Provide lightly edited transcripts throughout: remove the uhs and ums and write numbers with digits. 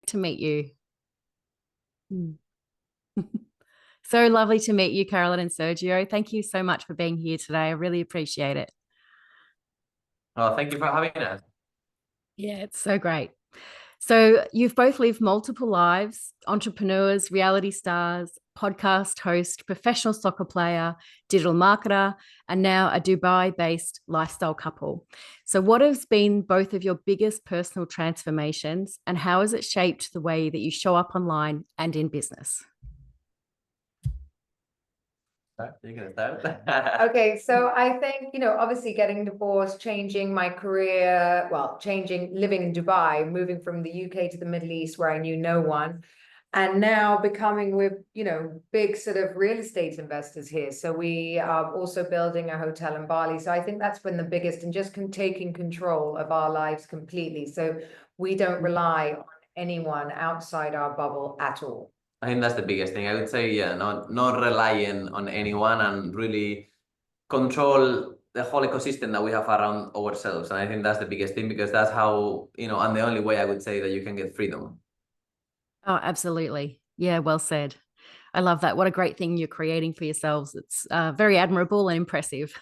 to meet you. Mm. So lovely to meet you, Carolyn and Sergio. Thank you so much for being here today. I really appreciate it. Well, thank you for having us. Yeah, it's so great. So you've both lived multiple lives: entrepreneurs, reality stars, podcast host, professional soccer player, digital marketer, and now a Dubai-based lifestyle couple. So what has been both of your biggest personal transformations, and how has it shaped the way that you show up online and in business? You're gonna start? Okay, so I think, obviously getting divorced, changing my career, well, living in Dubai, moving from the UK to the Middle East where I knew no one, and now becoming with, big sort of real estate investors here. So we are also building a hotel in Bali. So I think that's been the biggest, and just taking control of our lives completely. So we don't rely on anyone outside our bubble at all. I think that's the biggest thing. I would say, yeah, not relying on anyone and really control the whole ecosystem that we have around ourselves. And I think that's the biggest thing, because that's how, and the only way I would say that you can get freedom. Oh, absolutely. Yeah, well said. I love that. What a great thing you're creating for yourselves. It's very admirable and impressive.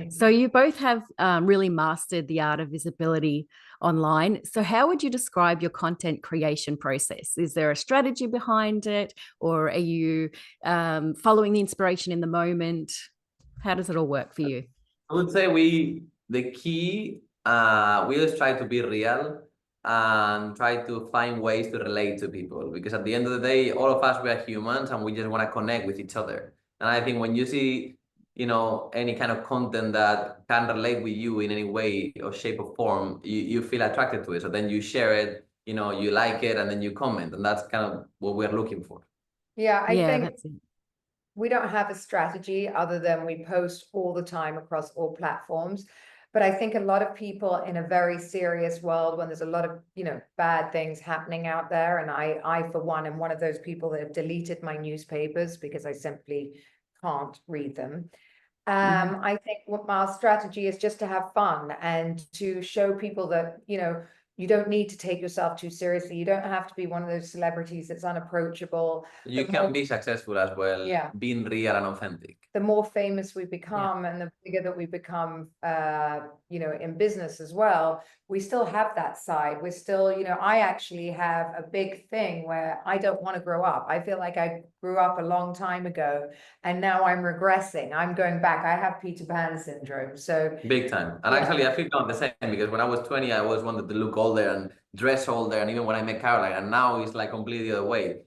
So you both have really mastered the art of visibility online. So how would you describe your content creation process? Is there a strategy behind it, or are you following the inspiration in the moment? How does it all work for you? I would say the key, we always try to be real and try to find ways to relate to people, because at the end of the day, all of us, we are humans and we just want to connect with each other. And I think when you see, any kind of content that can relate with you in any way or shape or form, you feel attracted to it. So then you share it, you like it, and then you comment. And that's kind of what we're looking for. Yeah, I think that's it. we don't have a strategy other than we post all the time across all platforms. But I think a lot of people in a very serious world, when there's a lot of, bad things happening out there, and I for one, am one of those people that have deleted my newspapers because I simply can't read them. I think what our strategy is just to have fun and to show people that, you don't need to take yourself too seriously. You don't have to be one of those celebrities that's unapproachable. You can be successful as well, Yeah. being real and authentic. The more famous we become, and the bigger that we become, in business as well, we still have that side. We're still, I actually have a big thing where I don't want to grow up. I feel like I grew up a long time ago, and now I'm regressing. I'm going back. I have Peter Pan syndrome. So big time. And actually, I feel kind of the same, because when I was 20, I always wanted to look older and dress older. And even when I met Caroline, and now it's like completely the other way.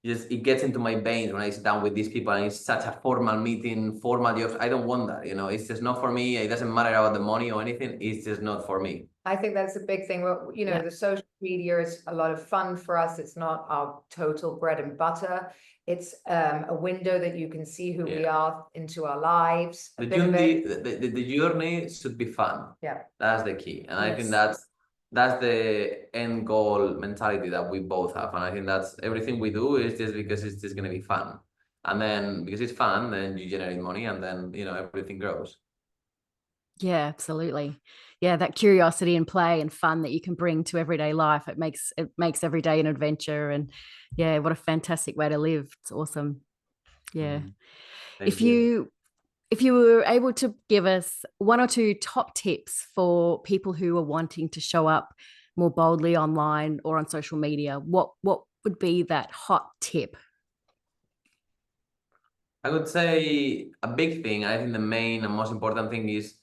It gets into my veins when I sit down with these people, and it's such a formal meeting, formal jobs. I don't want that, it's just not for me. It doesn't matter about the money or anything. It's just not for me. I think that's a big thing. Well, the social media is a lot of fun for us. It's not our total bread and butter. It's a window that you can see who we are into our lives. The journey should be fun. Yeah. That's the key. And I think that's the end goal mentality that we both have. And I think that's everything we do is just because it's just going to be fun. And then because it's fun, then you generate money, and then, everything grows. Yeah, absolutely. Yeah, that curiosity and play and fun that you can bring to everyday life. It makes every day an adventure. And yeah, what a fantastic way to live. It's awesome. Yeah. If you were able to give us one or two top tips for people who are wanting to show up more boldly online or on social media, what would be that hot tip? I would say a big thing, I think the main and most important thing is,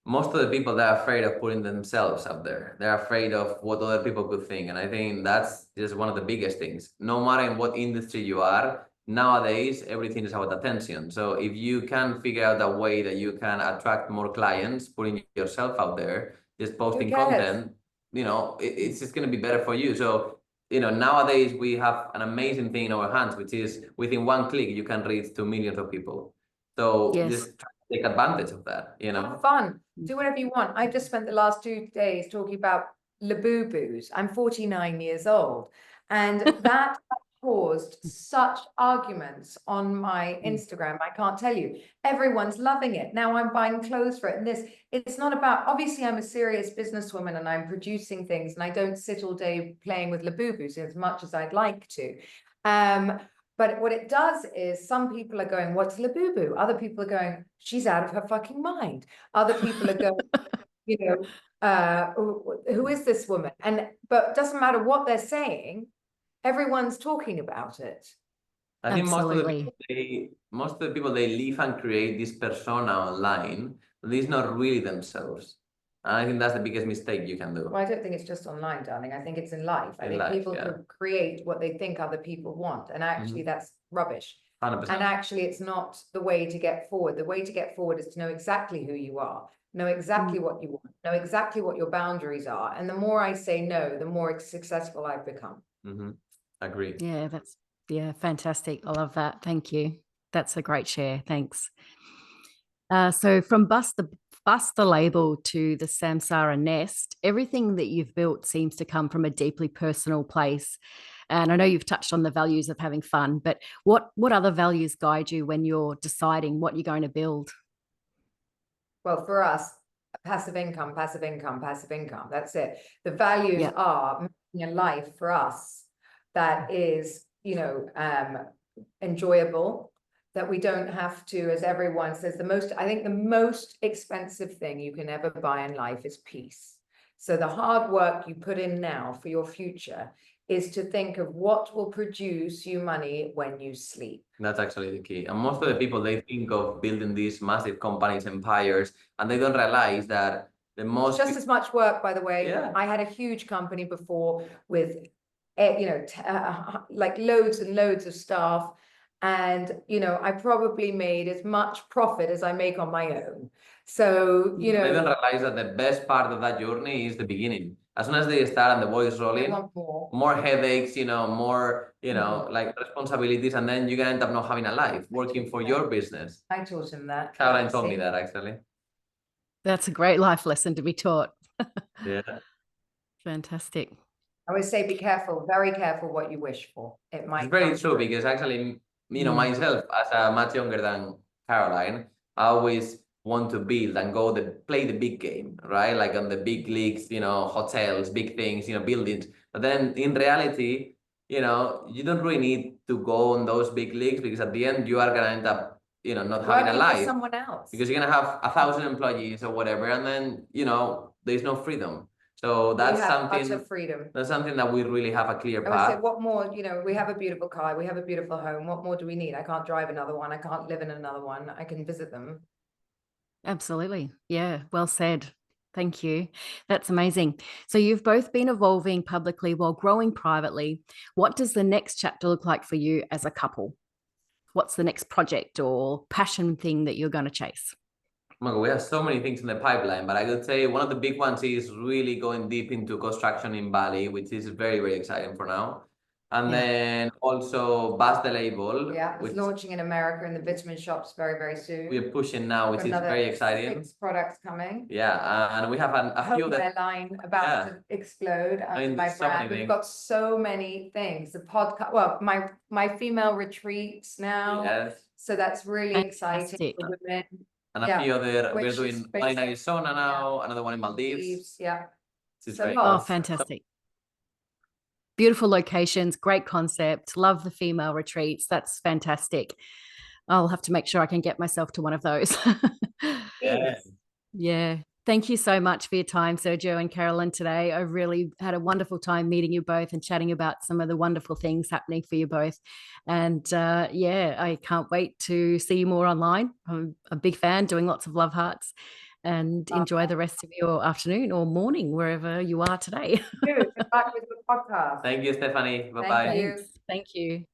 most of the people, they're afraid of putting themselves up there. They're afraid of what other people could think. And I think that's just one of the biggest things. No matter in what industry you are, nowadays, everything is about attention. So if you can figure out a way that you can attract more clients, putting yourself out there, just posting content, it's just going to be better for you. So, nowadays we have an amazing thing in our hands, which is within one click, you can reach to millions of people. So just try to take advantage of that, Have fun. Do whatever you want. I just spent the last 2 days talking about Labubu's. I'm 49 years old. And that caused such arguments on my Instagram. I can't tell you. Everyone's loving it. Now I'm buying clothes for it. And this, it's not about, obviously I'm a serious businesswoman and I'm producing things and I don't sit all day playing with Labubus as much as I'd like to. But what it does is some people are going, what's Labubu? Other people are going, she's out of her fucking mind. Other people are going, you know, who is this woman? But it doesn't matter what they're saying, everyone's talking about it. I think Absolutely. most of the people, they live and create this persona online, but it's not really themselves. And I think that's the biggest mistake you can do. Well, I don't think it's just online, darling. I think it's in life. I think people could create what they think other people want. And actually that's rubbish. 100%. And actually it's not the way to get forward. The way to get forward is to know exactly who you are, know exactly what you want, know exactly what your boundaries are. And the more I say no, the more successful I've become. Agree. Yeah, fantastic. I love that. Thank you. That's a great share. Thanks. So from Bust the Label to the Samsara Nest, everything that you've built seems to come from a deeply personal place. And I know you've touched on the values of having fun, but what other values guide you when you're deciding what you're going to build? Well, for us, passive income, passive income, passive income. That's it. The values are making a life for us that is, you know, enjoyable, that we don't have to, as everyone says, I think the most expensive thing you can ever buy in life is peace. So the hard work you put in now for your future is to think of what will produce you money when you sleep. That's actually the key. And most of the people, they think of building these massive companies, empires, and they don't realize that it's just as much work, by the way. Yeah. I had a huge company before with, you know, like loads and loads of staff. And, you know, I probably made as much profit as I make on my own. So, you know, they don't realize that the best part of that journey is the beginning. As soon as they start and the ball is rolling, more headaches, you know, more, you know, like responsibilities, and then you're gonna end up not having a life, working for your business. I taught him that. Caroline told me that, actually. That's a great life lesson to be taught. Yeah. Fantastic. I would say be careful, very careful what you wish for. It might. It's very true, because actually, you know, myself, as much younger than Caroline, I always want to build and play the big game, right? Like on the big leagues, you know, hotels, big things, you know, buildings. But then in reality, you know, you don't really need to go on those big leagues, because at the end you are gonna end up, you know, not having a life. Someone else. Because you're gonna have 1,000 employees or whatever, and then, you know, there's no freedom. So that's freedom. That's something that we really have a clear path. I would say, what more, you know, we have a beautiful car, we have a beautiful home. What more do we need? I can't drive another one. I can't live in another one. I can visit them. Absolutely. Yeah. Well said. Thank you. That's amazing. So you've both been evolving publicly while growing privately. What does the next chapter look like for you as a couple? What's the next project or passion thing that you're going to chase? Oh my God, we have so many things in the pipeline, but I could say one of the big ones is really going deep into construction in Bali, which is very, very exciting for now. And then also Bust the Label. Yeah, it's launching in America in the vitamin shops very, very soon. We're pushing now, which is very exciting. 6 products coming. Yeah, and we have a few that line about to explode under my brand. We've got so many things. The podcast, well, my female retreats now. Yes. So that's really exciting for women. And a few other, we're doing one in Arizona now, another one in Maldives. Yeah. Oh, fantastic. Beautiful locations, great concept. Love the female retreats. That's fantastic. I'll have to make sure I can get myself to one of those. Yeah. Thank you so much for your time, Sergio and Carolyn, today. I really had a wonderful time meeting you both and chatting about some of the wonderful things happening for you both. And yeah, I can't wait to see you more online. I'm a big fan, doing lots of love hearts, and enjoy the rest of your afternoon or morning, wherever you are today. Good luck with the podcast. Thank you, Stephanie. Bye-bye. Thank you.